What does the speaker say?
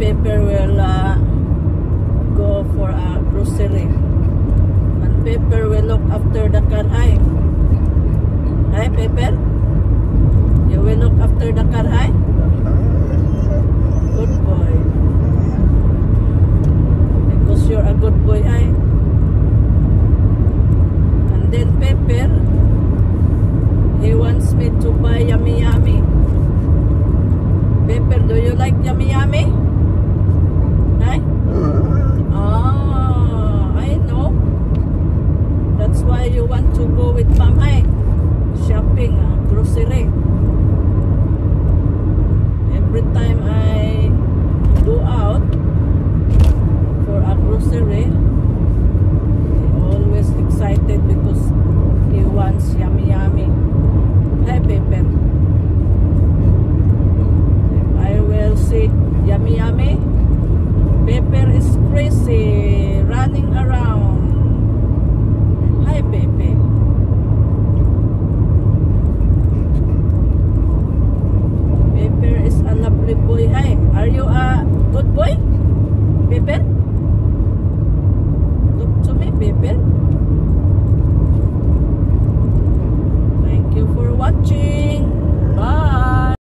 Pepper will go for a grocery. And Pepper will look after the car. Ay, Pepper? You will look after the car, ay? Good boy. Because you're a good boy, ay? And then Pepper, he wants me to buy Yummy Yummy. Pepper, do you like Yummy Yummy?